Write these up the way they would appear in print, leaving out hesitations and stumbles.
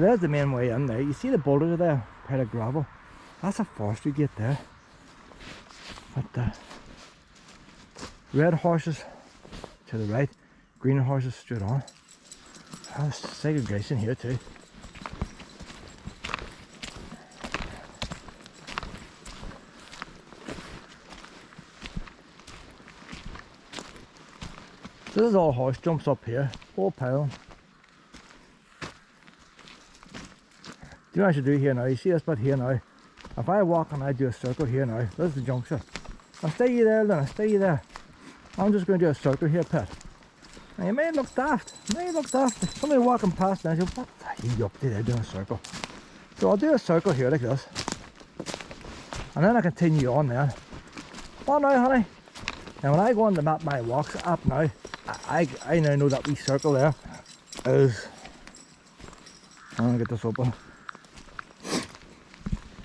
So there's the main way in there. You see the boulders there, pile of gravel. That's a forestry gate there. But the red horses to the right, green horses straight on. There's segregation here too. This is all horse jumps up here, all pile. Do you know what I should do here now? You see this bit here now? If I walk and I do a circle here now, this is the junction. I'll stay you there then, I'll stay you there. I'm just going to do a circle here, Pet. Now you may look daft, Somebody walking past now and say, what are you up to there doing a circle? So I'll do a circle here like this. And then I continue on there. Oh now honey. Now when I go on the Map My Walks app now, I now know that wee circle there is, I'm going to get this open.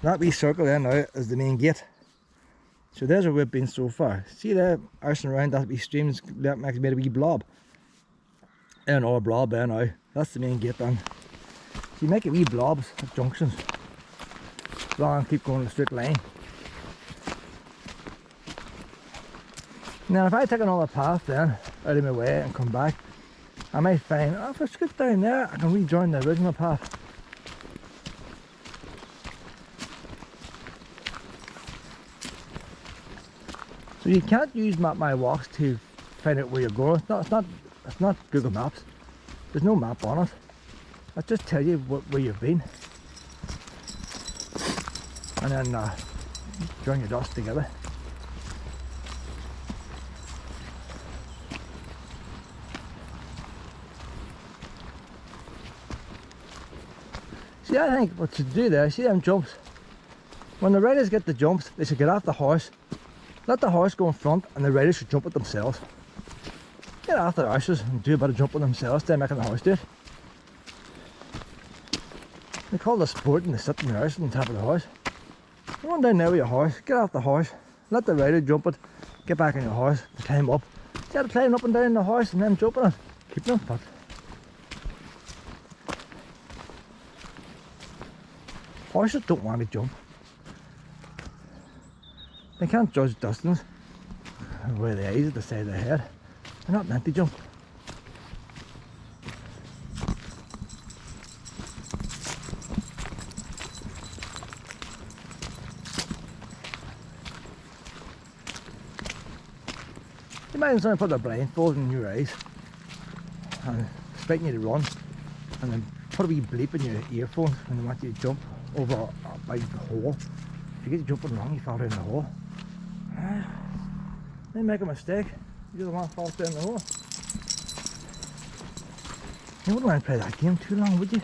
That wee circle there now is the main gate. So there's where we've been so far. See there, arcing around that wee stream that makes made a wee blob. There another blob there now. That's the main gate then. So you make a wee blobs at junctions. Rather than keep going in a straight line. Now if I take another path then, out of my way and come back, I might find, oh, if I scoot down there, I can rejoin the original path. So you can't use Map My Walks to find out where you're going. It's not Google Maps. There's no map on it. I'll just tell you where you've been. And then join your dots together. See, I think what to do there, see them jumps? When the riders get the jumps, they should get off the horse. Let the horse go in front and the riders should jump it themselves. Get after the horses and do a bit of jumping themselves, then making the horse do it. They call the sport and they sit in the horse on top of the horse. You run down there with your horse, get off the horse, let the rider jump it, get back on your horse, climb up. Instead of climbing up and down the horse and then jumping it, keep them in. Horses don't want to jump. They can't judge distance where the eyes at the side of their head. They're not meant to jump. Imagine someone put a blindfold in your eyes and expecting you to run, and then put a wee bleep in your earphones when they want you to jump over a big hole. If you get jumping wrong, you fall down the hole. They make a mistake, you're the one that falls down the hole. You wouldn't want to play that game too long, would you?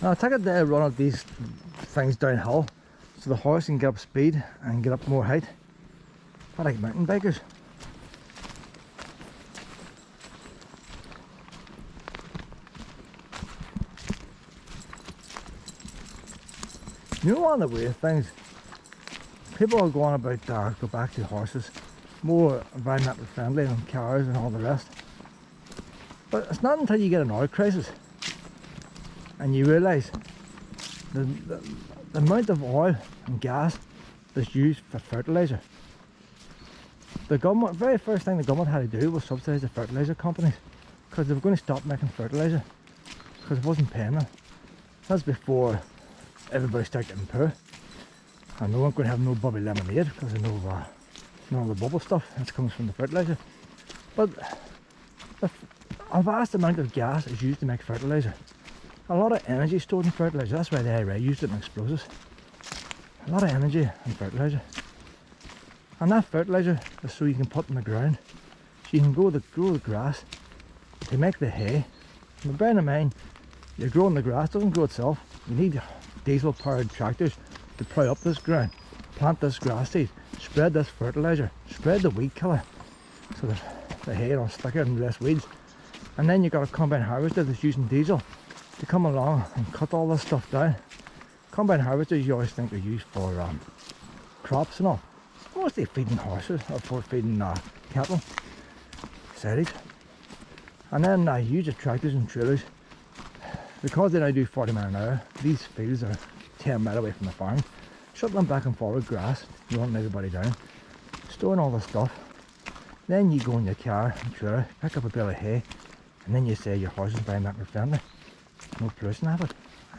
Now take it there, run of these things downhill so the horse can get up speed and get up more height. I like mountain bikers. You know, one of the weird things, people are going about go back to horses, more environmentally friendly than cars and all the rest. But it's not until you get an oil crisis and you realise the amount of oil and gas that's used for fertiliser. The government, very first thing the government had to do was subsidise the fertiliser companies, because they were going to stop making fertiliser because it wasn't paying them. That's before everybody started getting poor, and they weren't going to have no bubbly lemonade because of no of the bubble stuff that comes from the fertiliser. But a vast amount of gas is used to make fertiliser. A lot of energy stored in fertiliser. That's why the IRA used it in explosives. A lot of energy in fertiliser, and that fertiliser is so you can put in the ground, so you can grow the grass to make the hay. And bearing in mind, you're growing the grass, doesn't grow itself. You need diesel powered tractors to plough up this ground, plant this grass seed, spread this fertiliser, spread the weed killer so that the hay don't stick out and less weeds. And then you've got a combine harvester that's using diesel to come along and cut all this stuff down. Combine harvesters you always think are used for crops and all. mostly feeding horses or for feeding cattle, silage. And then I use the tractors and trailers. Because they now do 40 miles an hour, these fields are 10 miles away from the farm. Shuttling back and forward grass, you want everybody down. Storing all the stuff. Then you go in your car and trailer, pick up a bale of hay, and then you say your horse is environmentally friendly. No pollution have it.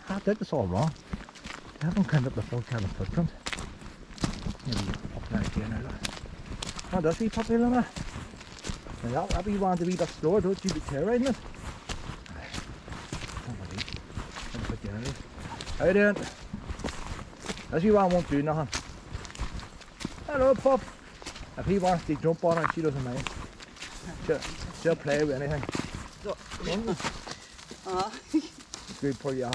I think it's all wrong. They haven't counted up the full carbon footprint. Maybe up there again now. Oh, does he puppy in there? Now that wee one to be a bit slower, don't you be riding it? How you doing? This wee one won't do nothing. Hello, pup. If he wants to jump on her, she doesn't mind. She'll play with anything. Good for you.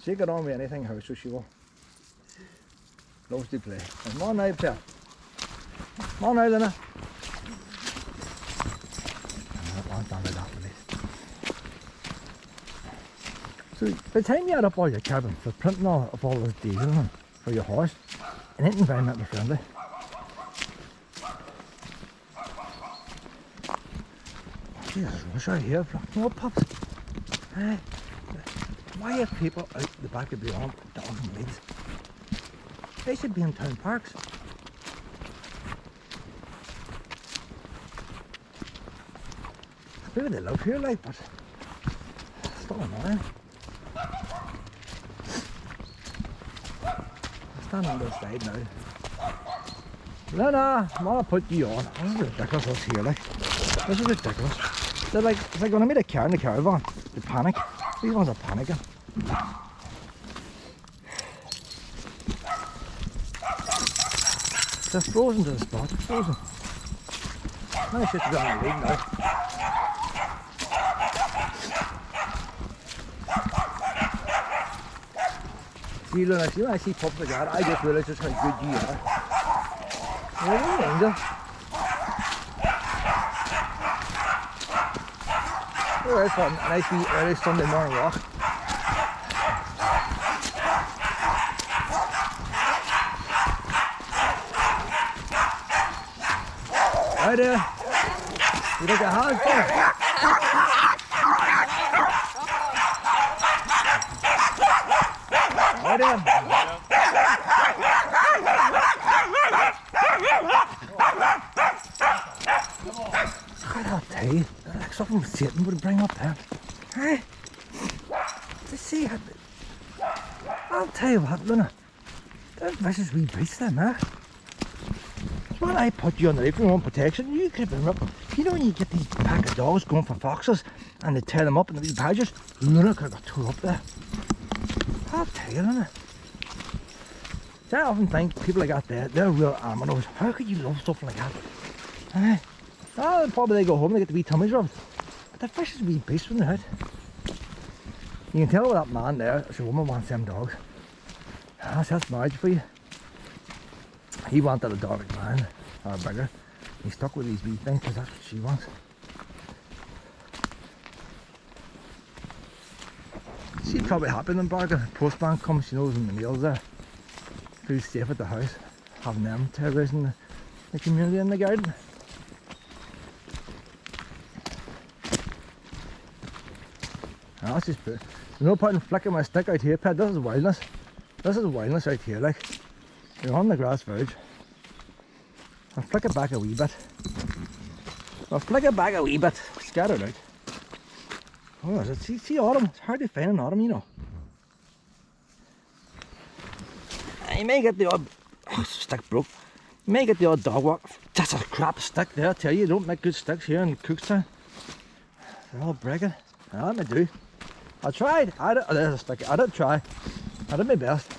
She'll get on with anything, how so she will. Loves to play. Come on now, pal. Come on now, Lena. So by the time you add up all your carbon footprint and all of all those diesel for your horse, it ain't environmentally friendly. Jesus, rush out here, no pups. Hey, why are people out the back of beyond dogs and weeds? They should be in town parks. Maybe they live here, like, but it's still annoying. Stand on this side now. Lena, I'm gonna put you on. This is ridiculous what's here, like. This is ridiculous. They're like, it's like when I meet a car in the caravan, they panic. These ones are panicking. They're frozen to the spot, they're frozen. Now I should be on the lead now. See, Luna, see when I see pups like that, I just realise just how good you are. You're an angel. You're out for a nice wee early Sunday morning walk. Hi there. You look a hard for Hi there. I'll tell you, like something Satan would bring up there. Hey, to see how. I'll tell you what, Luna. They're vicious wee beasts, them, eh? When I put you on the lead for your own protection, you could have been up. You know when you get these pack of dogs going for foxes and they tear them up in the wee badgers? Luna could have got tore up there. I'll tell you, Luna. I often think people like that they're real aminos. How could you love stuff like that? Eh? Oh, probably they go home and they get the wee tummies rubbed. But the fish is a wee beast when they're out. You can tell with that man there, it's a woman wants them dogs. That's marriage for you. He wanted a dog like mine, or a bigger. He's stuck with these wee things because that's what she wants. She's probably happy when bargain. Postman comes, she knows when the meal's there. Feels safe at the house, having them terrorising the community in the garden. That's just put. There's no point in flicking my stick out here, Pet. This is wildness. This is wildness out here, like. You're on the grass verge. I'll flick it back a wee bit. I'll flick it back a wee bit. Scattered out. Oh, is it? See autumn. It's hard to find in autumn, you know. You may get the odd stick broke. You may get the odd dog walk. That's a crap stick there, I tell you. You don't make good sticks here in Cookstown. They're all breaking. Now, let me do. I tried. There's a stick. I did try. I did my best.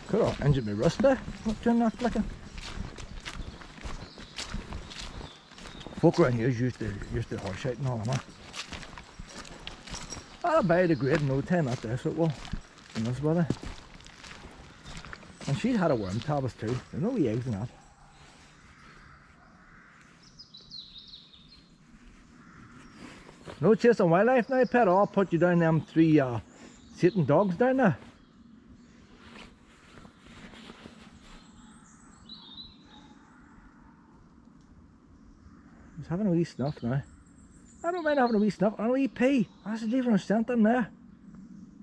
Could have injured my wrist there. Not doing that flicking. Folk around here is used to horse shite and all that. I'll buy the grade in no time out there, so it will. In this weather. And she's had a worm tablets too. There's no wee eggs in that. No chasing wildlife now, Pet. I'll put you down them 3 Satan dogs down there. He's having a wee snuff now. I don't mind having a wee snuff and a wee pee. I should leave a scent in there.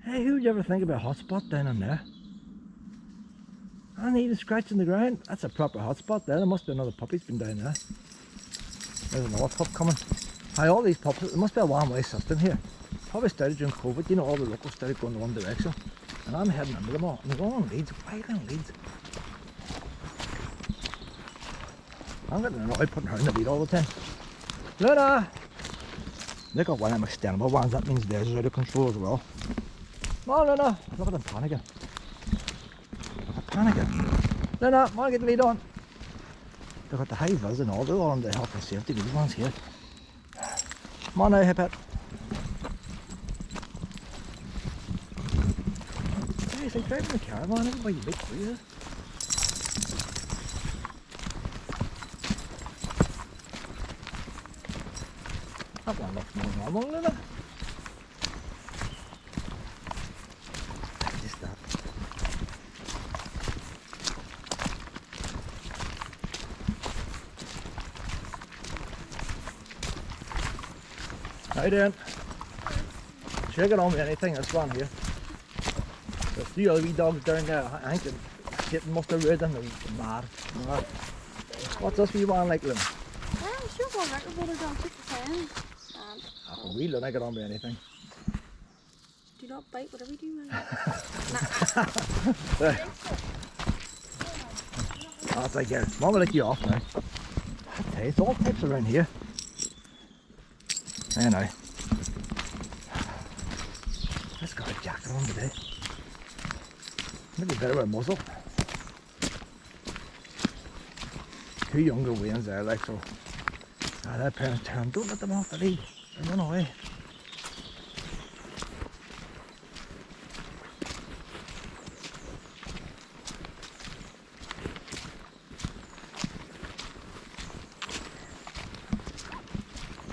Hey, who would you ever think about a hotspot down in there? And even scratching the ground. That's a proper hotspot there. There must be another puppy's been down there. There's another pup coming. Hi, all these pups, there must be a one-way system here. Probably started during COVID, you know, all the locals started going in one direction. And I'm heading into them all. And they're going on leads. Why are they on leads? I'm getting annoyed putting her in the lead all the time. Luna! They got one of them extendable ones, that means theirs is out of control as well. Come on, Luna! Look at them panicking. Panicking. Luna, come on, get the lead on. They've got the high vis and all, they're all under health and safety, these ones here. Come on now, hip hip. Hey, it's like driving a caravan, everybody big for you. That one looks more normal, doesn't it? Just that. How you doing? Check it on with anything, this one here. There's 3 other wee dogs down there. I think the shit must have reared them, they're mad. What's this wee one like, Lynn? I'm sure one record will have done 6 We don't get on with anything. Do not bite, whatever you do. Oh, it's like here. Mom will let you off now. I tell you, it's all types around here. I know. Let's got a jacket on today. Maybe better with a muzzle. 2 younger Waynes there, like so. Their parents tell them, don't let them off the lead. They run away.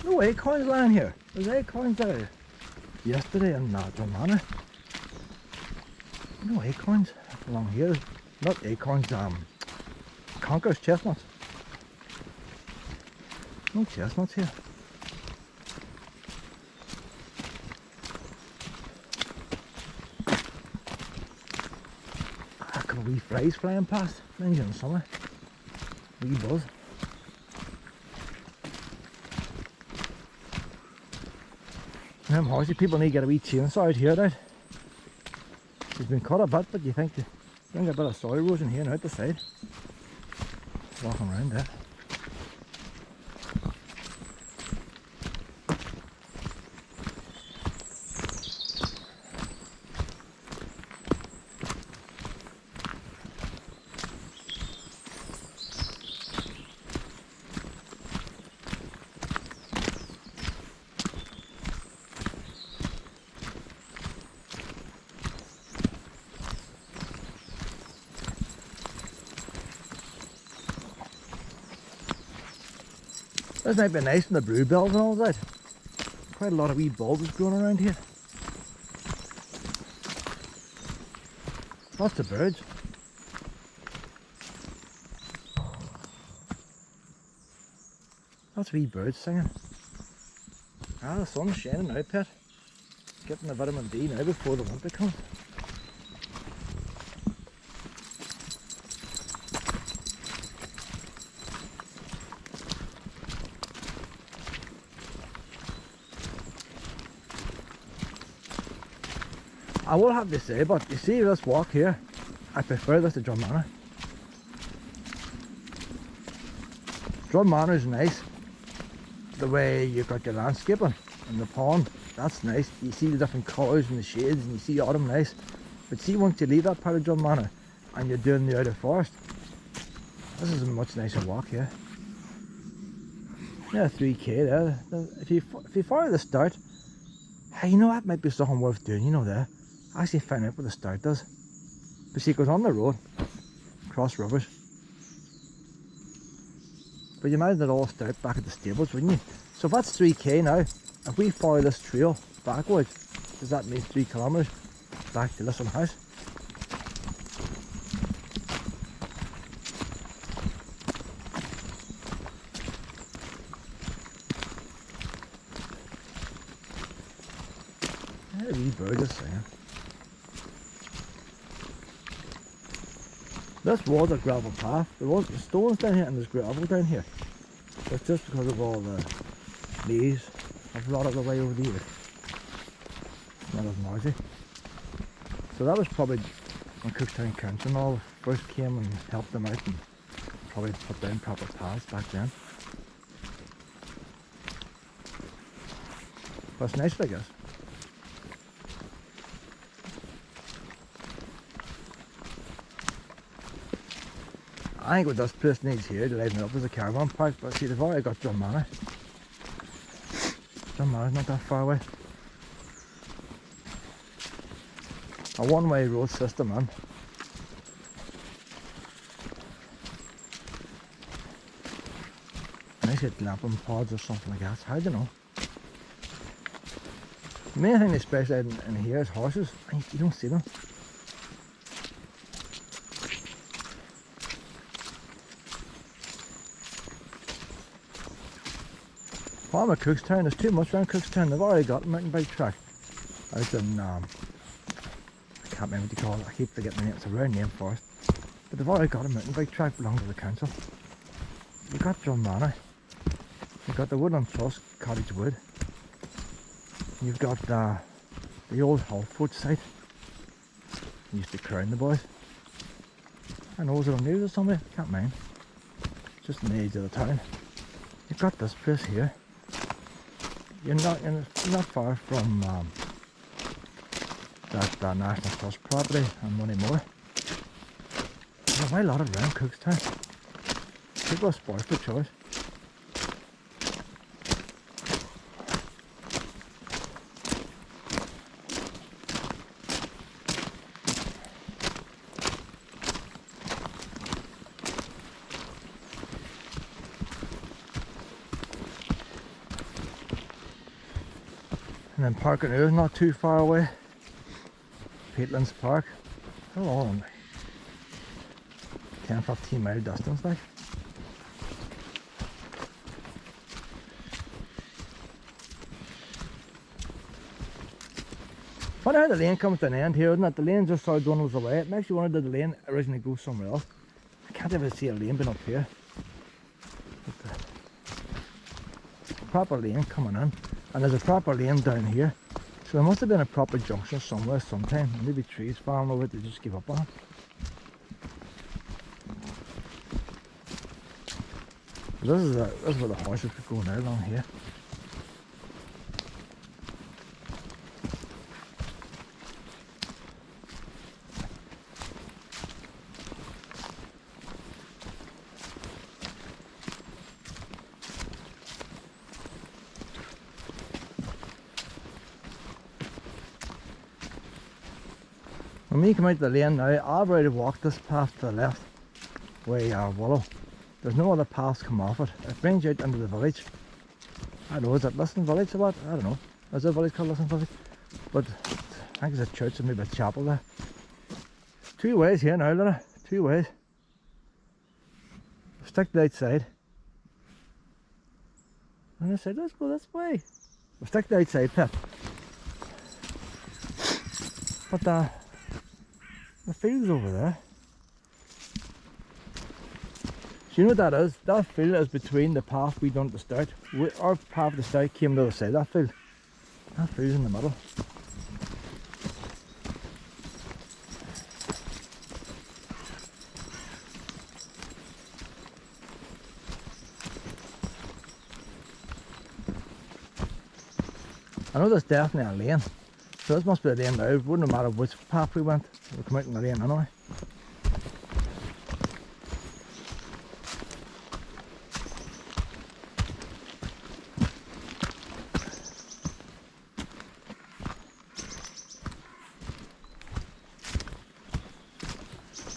No acorns lying here. There's acorns there yesterday in Drumana. No acorns along here. Not acorns, conkers, chestnuts. No chestnuts here. A couple of wee flies flying past. Things in the summer. Wee buzz. Them horsey people need to get a wee chainsaw out here, right? It's been cut a bit, but you think they bring a bit of soil erosion here and out the side. Walking around there. This might be nice in the bluebells and all that. Quite a lot of wee bulbs growing around here. Lots of birds. Lots of wee birds singing. Ah, the sun's shining now, pet. Getting the vitamin D now before the winter comes. I will have to say, but you see this walk here, I prefer this to Drumana. Drumana is nice, the way you got your landscaping and the pond, that's nice. You see the different colours and the shades and you see autumn nice. But see, once you leave that part of Drumana and you're doing the outer forest, this is a much nicer walk here. Yeah, 3k there. If you follow the start, hey, you know that might be something worth doing, you know there. I actually found out what the start does. But see, it goes on the road, across rivers. But you imagine it all start back at the stables, wouldn't you? So if that's 3k now, if we follow this trail backwards, does that mean 3 kilometres back to Lissan house? Hey, a wee bird is singing. This was a gravel path. There was stones down here and there's gravel down here. It's just because of all the leaves have rotted away over the years. It's not as noisy. So that was probably when Cookstown Council and all first came and helped them out and probably put down proper paths back then. But it's nice, I guess. I think what this place needs here to liven it up is a caravan park, but see, they've already got Drummanna. Drummanna's not that far away. A one-way road system, man. Nice hit glamping pods or something like that. I don't know. The main thing they specialise in here is horses, and you don't see them. Farm at Cookstown, there's too much around Cookstown. They've already got a mountain bike track out in, I can't remember what you call it, I keep forgetting the name, it's a round name for it. But they've already got a mountain bike track belonging to the council. You've got Drummanna, you've got the Woodland Trust, Cottage Wood, you've got the old Halford site. Used to crown the boys. I know, was it on news or something? Can't mind. Just in the edge of the town. You've got this place here. You're not far from that National Trust property and money more. There's a lot around Cookstown. People are spoiled for choice. And then Park and is not too far away. Peatlands Park. How long? 10-15 mile distance like. Funny how the lane comes to an end here, isn't it? The lane just sort of dwindles away. It makes you wonder, did the lane originally go somewhere else? I can't ever see a lane being up here. Proper lane coming in. And there's a proper lane down here. So there must have been a proper junction somewhere sometime. Maybe trees falling over it, they just give up on it. This is where the horses could go now, along here. When we come out the lane now, I've already walked this path to the left, way Willow. There's no other paths come off it. It brings you out into the village. I don't know, is it Lissan Village or what? I don't know. Is there a village called Lissan Village? But I think there's a church and maybe a chapel there. Two ways here now, Lena. Two ways. Stick to the outside. And I said, let's go this way. We'll stick to the outside, Pip. But the field's over there. So you know what that is? That field is between the path we done at the start. Our path at the start came to the other side of that field. That field's in the middle. I know there's definitely a lane. So this must be the lane now. It wouldn't matter which path we went. We'll come out in the lane anyway.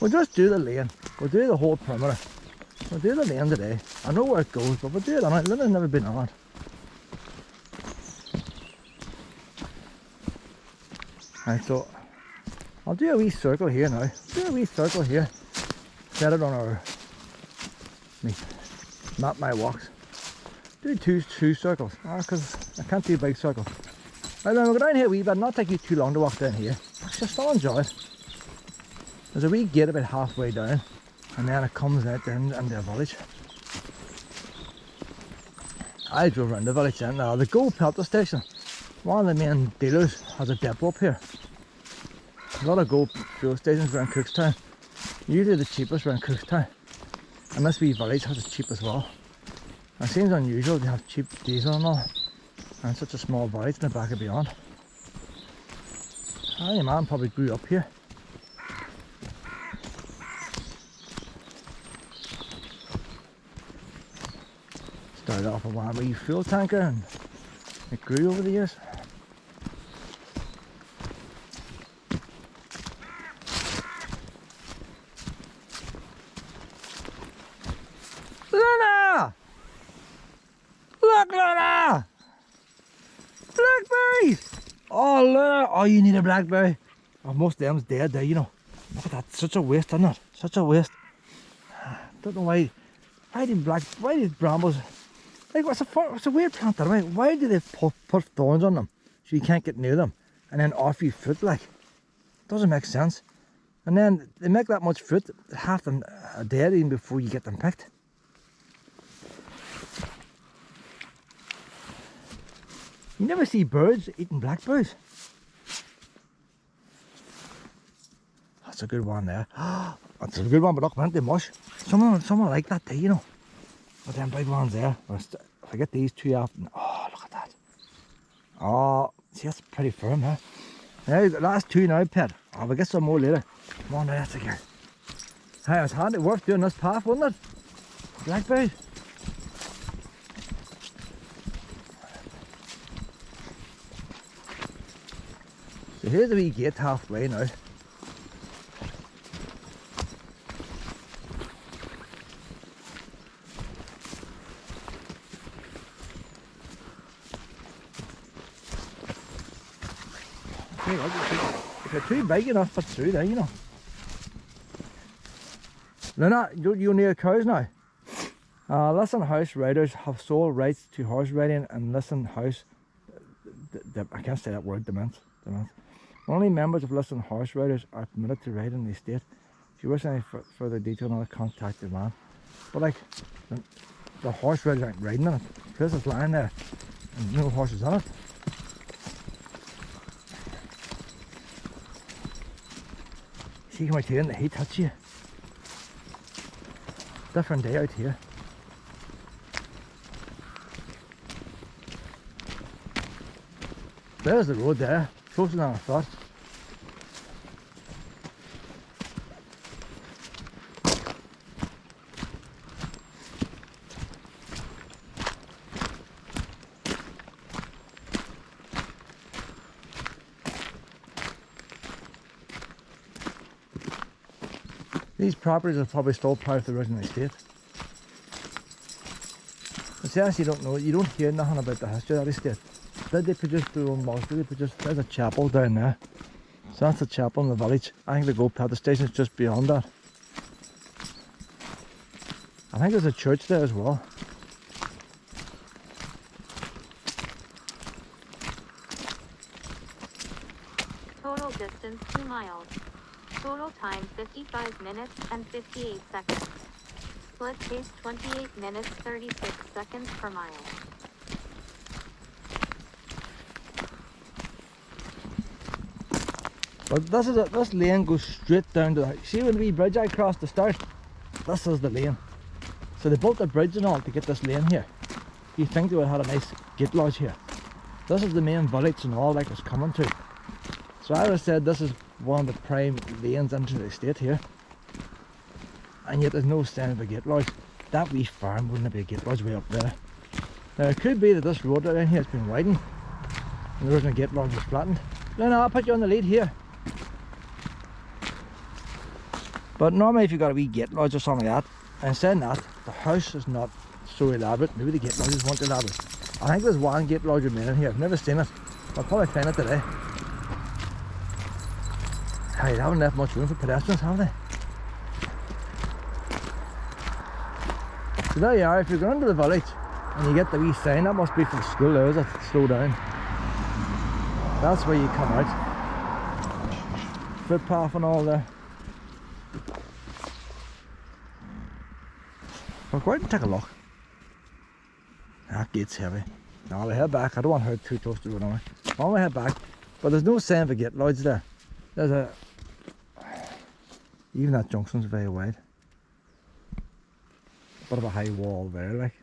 We'll just do the lane. We'll do the whole perimeter. We'll do the lane today. I know where it goes, but we'll do it on it. Linda's never been on it. Right, so I'll do a wee circle here now. Do a wee circle here. Set it on our map my walks. Do two circles. Because I can't do a big circle. Right, then we'll go down here a wee bit, not take you too long to walk down here. Just I'll enjoy it. There's a wee gate about halfway down, and then it comes out down into the village. I drove around the village then. Now, the Gold Pelter Station, one of the main dealers, has a depot up here. A lot of Gold fuel stations around Cookstown. Usually the cheapest around Cookstown. And this wee village has it cheap as well. It seems unusual to have cheap diesel and all, and such a small village in the back of beyond. Oh, your man probably grew up here. Started off with one wee fuel tanker and it grew over the years. Luna! Look, Luna! Blackberries! Oh, Luna! Oh, you need a blackberry. Oh, most of them's dead there, you know. Look at that. Such a waste, isn't it? Such a waste. Don't know why these brambles. Like, what's a weird plant that way? Why do they put thorns on them so you can't get near them and then offer you fruit? Like, doesn't make sense. And then they make that much fruit, half them are dead even before you get them picked. You never see birds eating blackberries. That's a good one there. That's a good one, but look, man, they mush. Someone like that there, you know. But them big ones there. If I get these two out, oh, look at that. Oh, see, that's pretty firm, huh? Now, the last two now, Pet. Oh, we'll get some more later. Come on, that's again. Hey, it's hardly worth doing this path, wasn't it? Blackberries. So here's the wee gate halfway now. If you're too big enough, put through there, you know. Luna, you near cows now? Lissan House riders have sole rights to horse riding, and Lissan House, I can't say that word, demands. Only members of Lissan horse riders are permitted to ride in the estate. If you wish any further detail on it, contact the man. But like, the horse riders aren't riding in it. Chris is lying there, and no horses on it. See how much here in the heat touch you. Different day out here. There's the road there, closer than I thought. These properties are probably still part of the original estate. But see, as you don't know, you don't hear nothing about the history of that estate. Did they produce their own malts? There's a chapel down there. So that's the chapel in the village. I think the Gold Pelter Station is just beyond that. I think there's a church there as well. Total distance 2 miles. Total time 55 minutes and 58 seconds. Split pace 28 minutes 36 seconds per mile. But this lane goes straight down to the, see when the wee bridge I crossed to start? This is the lane. So they built a bridge and all to get this lane here. You think they would have had a nice gate lodge here. This is the main village and all like it's coming to. So I would have said this is one of the prime lanes into the estate here. And yet there's no sign of a gate lodge. That wee farm wouldn't be a gate lodge way up there. Now it could be that this road down here has been widened and the original gate lodge was flattened. No, I'll put you on the lead here. But normally if you've got a wee gate lodge or something like that, and saying that, the house is not so elaborate. Maybe the gate lodges weren't elaborate. I think there's one gate lodge remaining here. I've never seen it. I'll probably find it today. Hey, they haven't left much room for pedestrians, have they? So there you are. If you go into the village and you get the wee sign, that must be for the school there, is it? Slow down. That's where you come out. Footpath and all there. We'll go out and take a look. That gate's heavy. Now I'll head back. I don't want to head too close to the road on it. I'll head back. But there's no sign of a gate lodge there. There's a... Even that junction's very wide. Bit of a high wall there, like.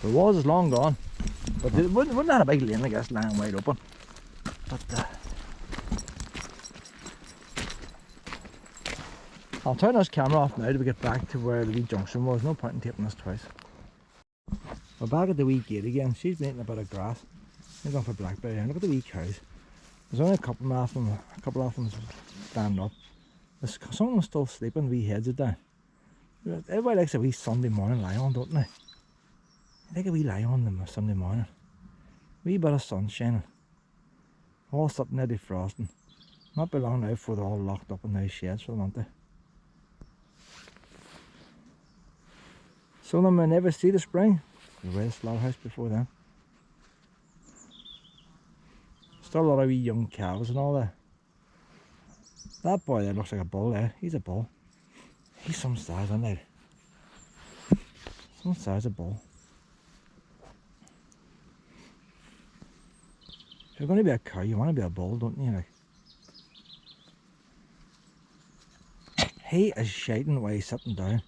The walls is long gone. But it wouldn't have a big lane, I guess, lying wide open. But I'll turn this camera off now to get back to where the wee junction was. No point in taking this twice. We're back at the wee gate again. She's been eating a bit of grass. They're going for blackberry here. Look at the wee cows. There's only a couple of them standing up. Some of them still sleeping, wee heads are down. Everybody likes a wee Sunday morning lie on, don't they? They like a wee lie on them Sunday morning. Wee bit of sun shining. All sitting there defrosting. Not be long now before they're all locked up in those sheds for the winter. Some of them may never see the spring. There was a slaughterhouse before then. Still a lot of wee young calves and all that. That boy there looks like a bull there. He's a bull. He's some size, isn't he? Some size of bull. If you're going to be a cow, you want to be a bull, don't you? Like, he is shiting while he's sitting down.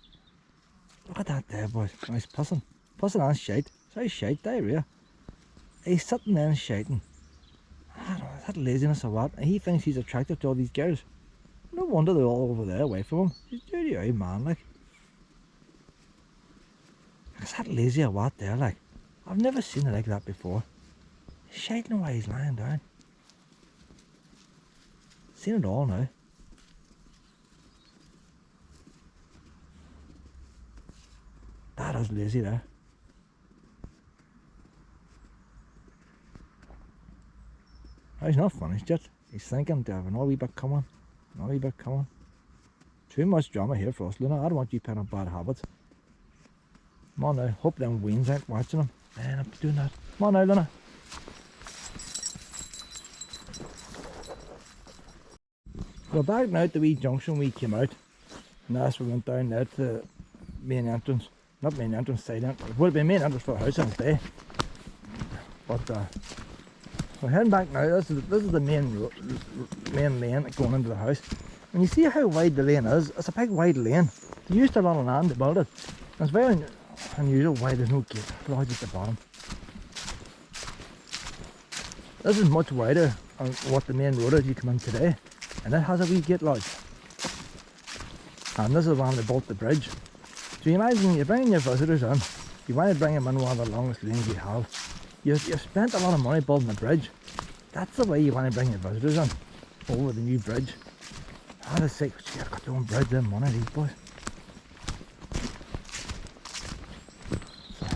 Look at that there, boys. Oh, he's pissing. Pissing and shite. Sorry, shite, diarrhea. He's sitting there and shiting. I don't know, is that laziness or what? And he thinks he's attractive to all these girls. No wonder they're all over there away from him. He's a dirty old man, like. Is that lazy or what there, like? I've never seen it like that before. He's shaking while he's lying down. Seen it all now. That is lazy there. Oh, he's not finished yet. He's thinking to have another wee bit coming. Another wee bit coming. Too much drama here for us, Luna. I don't want you picking up bad habits. Come on now. Hope them weans ain't watching him. Man, I'm doing that. Come on now, Luna. We're back now at the wee junction we came out. And that's we went down there to the main entrance. Not main entrance, side entrance. It would have been main entrance for the house on the day. But we're heading back now. This is the main lane going into the house. When you see how wide the lane is, it's a big wide lane. They used a lot of land to build it. It's very unusual why there's no gate lodge at the bottom. This is much wider than what the main road is you come in today. And it has a wee gate lodge. And this is when they built the bridge. So you imagine you're bringing your visitors in. You want to bring them in one of the longest lanes you have. You've spent a lot of money building a bridge. That's the way you want to bring your visitors in. Over the new bridge. Oh, the sake, you've got your own bridge in one of these boys. So.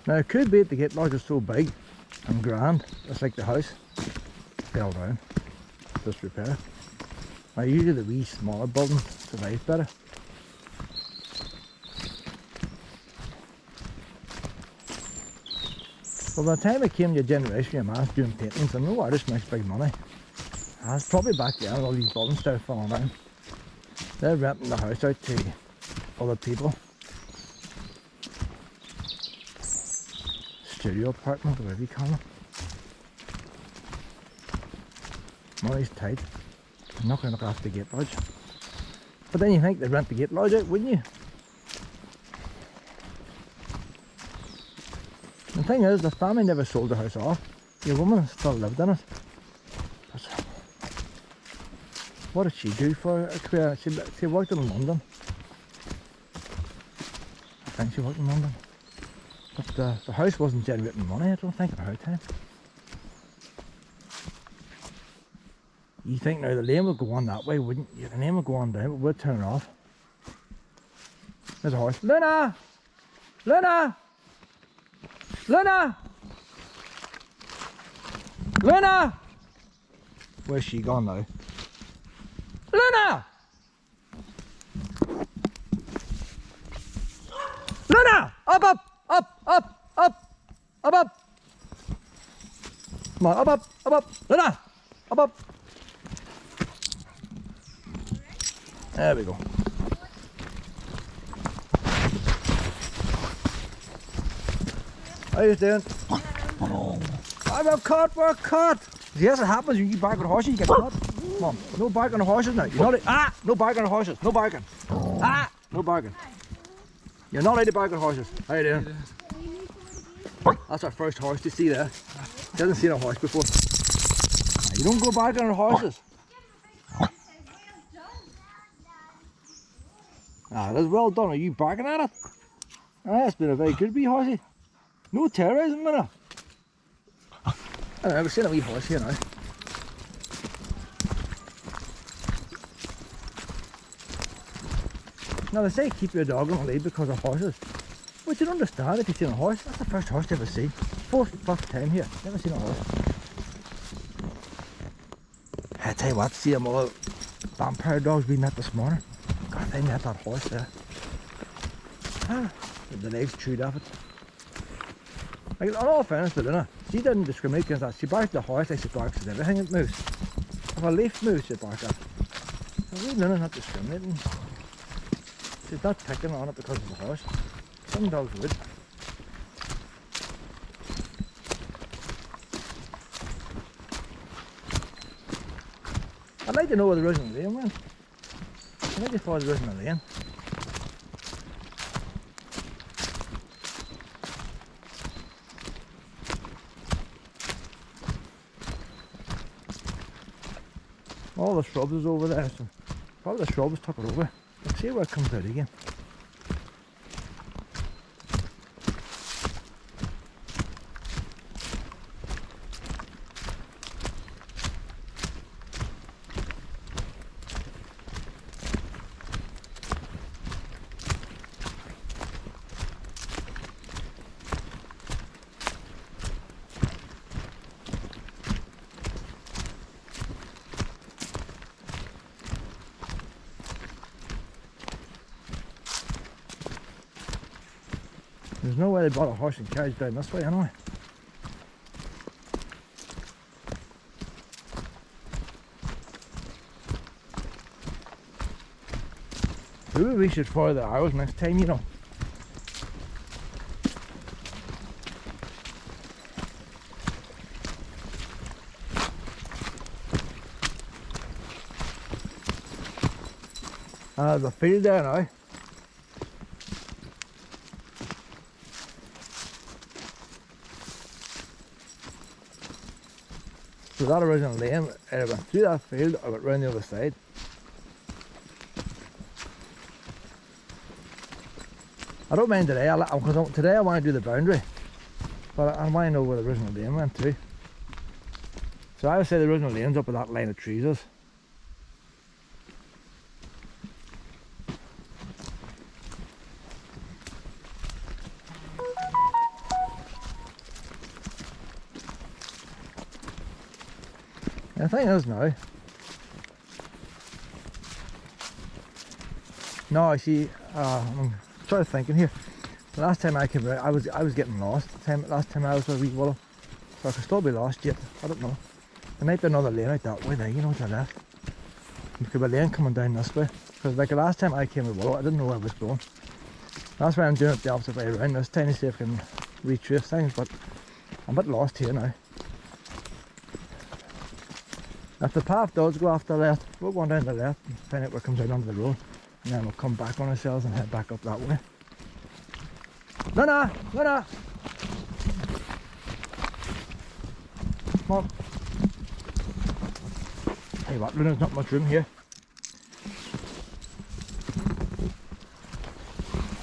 Now it could be that the gate lodge is so big and grand, it's like the house. Fell down. Disrepair. Now usually the wee smaller buildings survive better. Well, by the time it came to your generation, your man's doing paintings, and no artist makes big money. It's probably back there, all these buildings start falling down. They're renting the house out to other people. Studio apartment, whatever you call it. Money's tight. I'm not going to look after the gate lodge. But then you think they'd rent the gate lodge out, wouldn't you? The thing is, the family never sold the house off. Your woman still lived in it. But what did she do for a career? She worked in London. I think she worked in London. But the house wasn't generating money, I don't think, at her time. You think now the lane would go on that way, wouldn't you? The lane would go on down, but we'll turn it off. There's a horse. Luna! Luna! Luna! Luna! Where's she gone now? Luna! Luna! Up, up! Come on, up, Luna, up. There we go. How you doing? We're caught. Yes, it happens when you bark on horses, you get caught. Come on, no bark on the horses now. You're not no bark on the horses, no barking. No barking. You're not allowed to bark on horses. How you doing? That's our first horse to see there. He hasn't seen a horse before. You don't go barking on horses. That's well done. Are you barking at it? That's been a very good wee horsey. No terrorism, man. I've never seen a wee horse here now. Now they say keep your dog on a lead because of horses. But you don't understand if you've seen a horse. That's the first horse you ever see. First time here. Never seen a horse. I tell you what, see them all vampire dogs we met this morning. God, they met that horse there. The legs chewed off it. Like, in all fairness to Luna, she didn't discriminate against that. She barked at the horse like she barks at everything that moves. If a leaf moves, she barks at it. So Luna's not discriminating. She's not picking on it because of the horse. Some dogs would. I'd like to know where the original lane went. I'd like to find the original lane. All the shrubs is over there, so probably the shrubs took it over. Let's see where it comes out again. There's no way they brought a horse and carriage down this way anyway. Maybe we should follow the arrows next time, you know. There's a field there now. So that original lane, it went through that field, I went round the other side. I don't mind today, because today I want to do the boundary, but I want to know where the original lane went to. So I would say the original lane's up at that line of trees is. The thing is now, no, I see. I'm sort of thinking here. The last time I came out, I was getting lost. Last time I was with a wee willow, so I could still be lost yet. I don't know. There might be another lane out that way there, you know, to the left. There could be a lane coming down this way. Because like the last time I came with willow, I didn't know where I was going. That's why I'm doing it the opposite way around this time to see if I can retrace things. But I'm a bit lost here now. If the path does go off the left, we'll go down the left and find out where it comes out onto the road. And then we'll come back on ourselves and head back up that way. Luna! Luna! Come on. Tell you what, Luna's not much room here.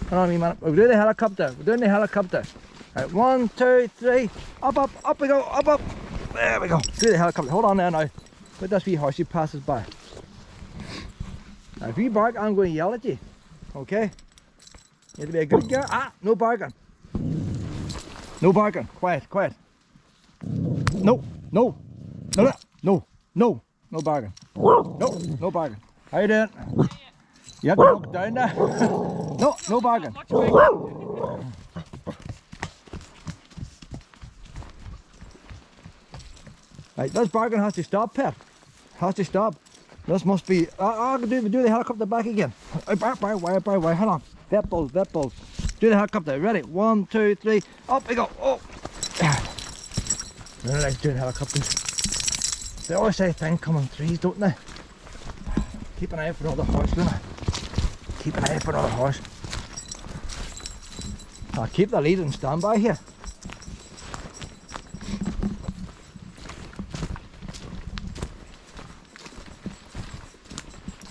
Come on, me man. We're doing the helicopter. We're doing the helicopter. Right, 1, 2, 3. Up we go, up. There we go. Do the helicopter. Hold on there now. Let this wee horsey passes by. Now if you bark, I'm going to yell at you. Okay? You have to be a good girl. No barking. No barking. Quiet. No barking. No barking. How you doing? You have to look down there. No barking. Right, this barking has to stop, Pet. Has to stop. This must be. Do the helicopter back again. Why? Hang on. Vet balls. Do the helicopter. Ready? 1, 2, 3. Up we go. Oh. They don't like doing helicopters. They always say things come in threes, don't they? Keep an eye out for another horse, Luna. Keep an eye out for another horse. I'll keep the lead and stand by here.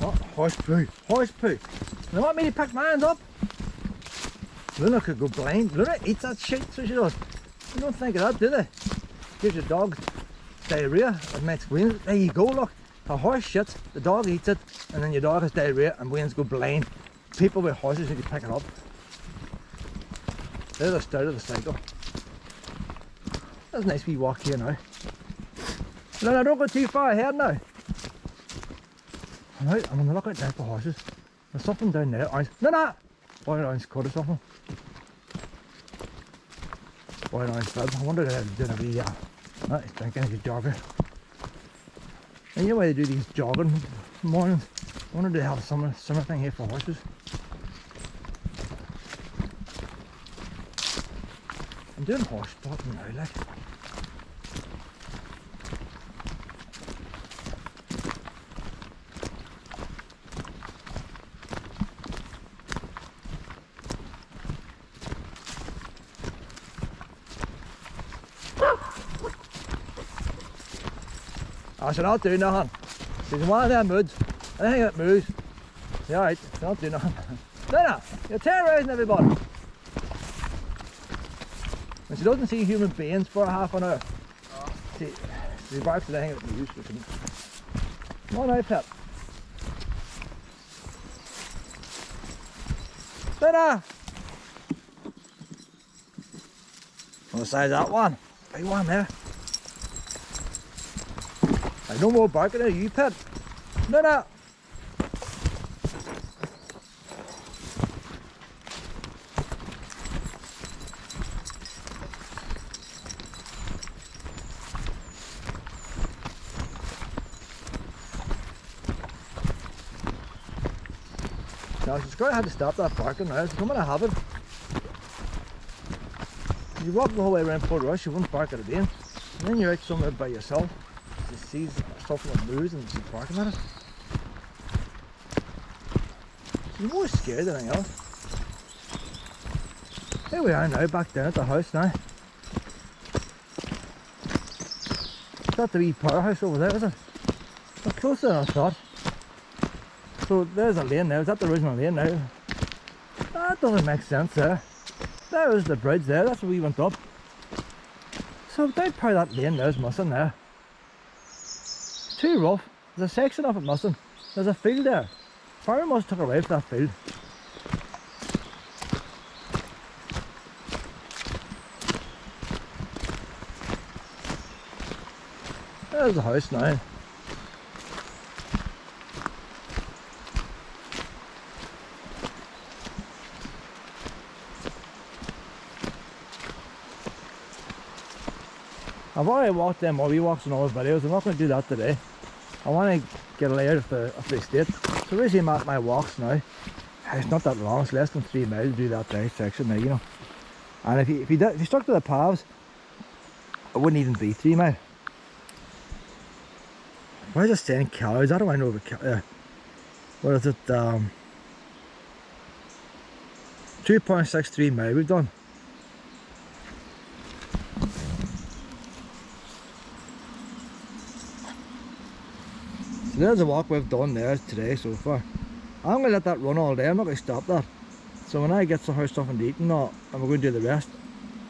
Oh, horse poo. They want me to pick mine up. Luna could go blind. Luna eats that shit, so she does. You don't think of that, do they? Gives your dog diarrhea, it makes wings. There you go, look. A horse shits, the dog eats it, and then your dog has diarrhea and wings go blind. People with horses need to pick it up. They're the start of the cycle. That's a nice wee walk here now. No, don't go too far ahead now. I'm out, I'm on the lookout now for horses. There's something down there, orange. No! Boy, an orange cut or something. Boy, an orange bib. I wonder if they're doing a wee, he's drinking a good jogger. And you know why they do these jogging mornings? I wonder if they have a summer thing here for horses. I'm doing horse spotting now, like. I said, I'll do nothing. She's in one of them moods. Anything that moves. Yeah, alright, don't do nothing. No, you're terrorising everybody. And she doesn't see human beings for a half an hour. She barks at anything that moves. Come on out, Pep. Dinner! On the side of that one. Big one there. No more barking at you, Pet. No. Now she's going to have to stop that barking now. It's becoming a habit. You walk the whole way around Port Rush, you wouldn't bark at it again. And then you're out somewhere by yourself. She sees something that moves and she's barking at it. She's more scared than anything else. Here we are now, back down at the house now. Is that the wee powerhouse over there, is it? Well, closer than I thought. So there's a lane now. Is that the original lane now? That doesn't make sense there. There is the bridge there, that's where we went up. So don't power that lane there's missing there. Too rough. There's a section of it missing. There's a field there. Farmer must have took away from that field. There's the house now. I've already walked them wee walks and all the videos. I'm not going to do that today. I want to get a layer of the estate. So where's my walks now? It's not that long. It's less than 3 miles to do that down section now, you know. And if you stuck to the paths, it wouldn't even be 3 miles. Why is it saying calories? I don't want to know about what is it? 2.63 miles we've done. So there's a walk we've done there today so far. I'm going to let that run all day. I'm not going to stop that. So when I get some stuff and eat and all, and we're going to do the rest,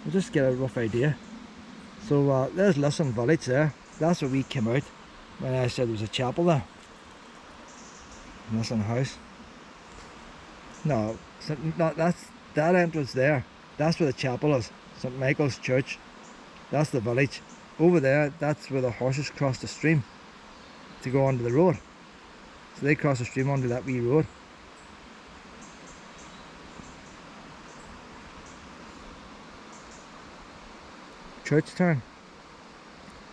we'll just get a rough idea. So there's Lissan village there. That's where we came out when I said there was a chapel there. Lissan house. No, that's that entrance there. That's where the chapel is. St Michael's Church. That's the village. Over there, that's where the horses cross the stream to go onto the road. So they cross the stream onto that wee road. Church turn.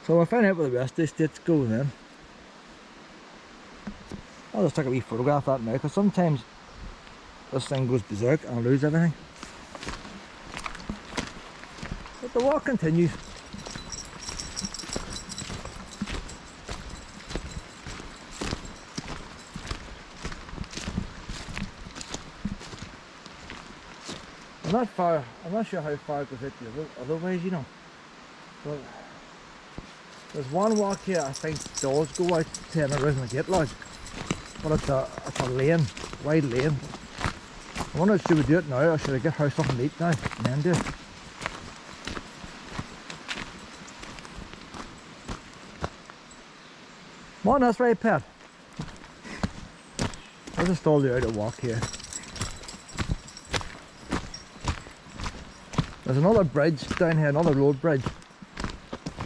So we'll find out where the rest of the states go then. I'll just take a wee photograph of that now, because sometimes this thing goes berserk and I lose everything. But the walk continues. I'm not sure how far it goes out the other ways, you know. But there's one walk here I think does go out to an original gate lodge. But it's a lane, wide lane. I wonder should we do it now or should I get her something to eat now and then do it? Come on, that's right, pet. I'll just stall you out a walk here. There's another bridge down here, another road bridge,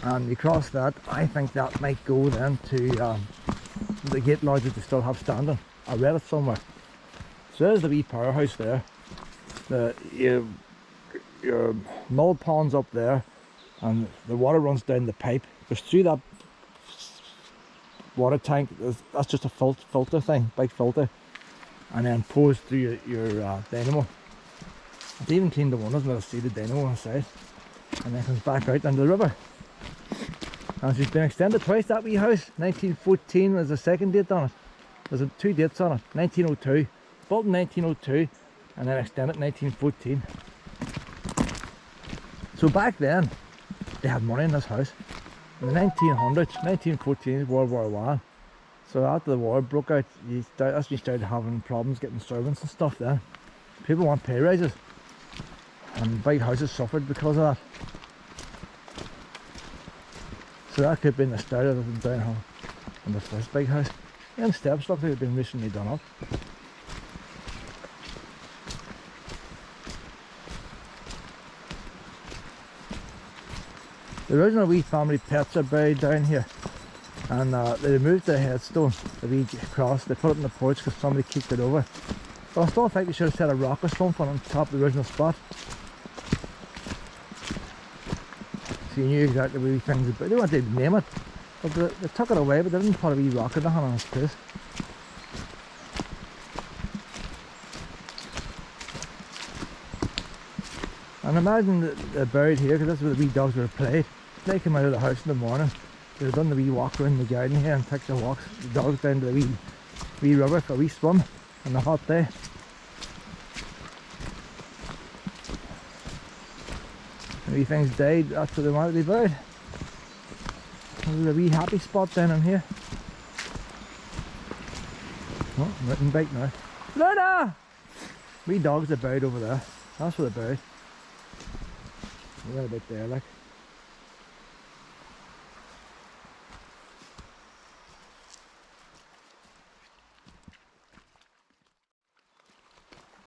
and you cross that. I think that might go then to the gate lodge that they still have standing. I read it somewhere. So there's the wee powerhouse there. Your mill pond's up there, and the water runs down the pipe. Goes through that water tank. That's just a filter thing, big filter, and then pours through your dynamo. It's even cleaned the windows and I'll see the dynamo on the side, and then comes back out into the river. And she's been extended twice, that wee house. 1914 was the second date on it. There's two dates on it. 1902, built in 1902, and then extended in 1914. So back then, they had money in this house. In the 1900s, 1914 World War I. So after the war broke out, that's when you started having problems getting servants and stuff then. People want pay rises. And big houses suffered because of that. So that could have been the start of the downhill on the first big house. And steps look like they've been recently done up. The original wee family pets are buried down here, and they removed the headstone, the wee cross. They put it in the porch because somebody kicked it over. But I still think they should have set a rock or something on top of the original spot. So you knew exactly where these things were. They wanted to name it, but they took it away, but they didn't put a wee rock or nothing on its place. And imagine that they're buried here because that's where the wee dogs would have played. They came out of the house in the morning. They would have done the wee walk around the garden here and took the walks, the dogs down to the wee river for a wee swim on a hot day. The wee things died, that's where they wanted to be buried. There's a wee happy spot down in here. Oh, mountain bike now. Luna! Wee dogs are buried over there. That's where they're buried. Right about there, like.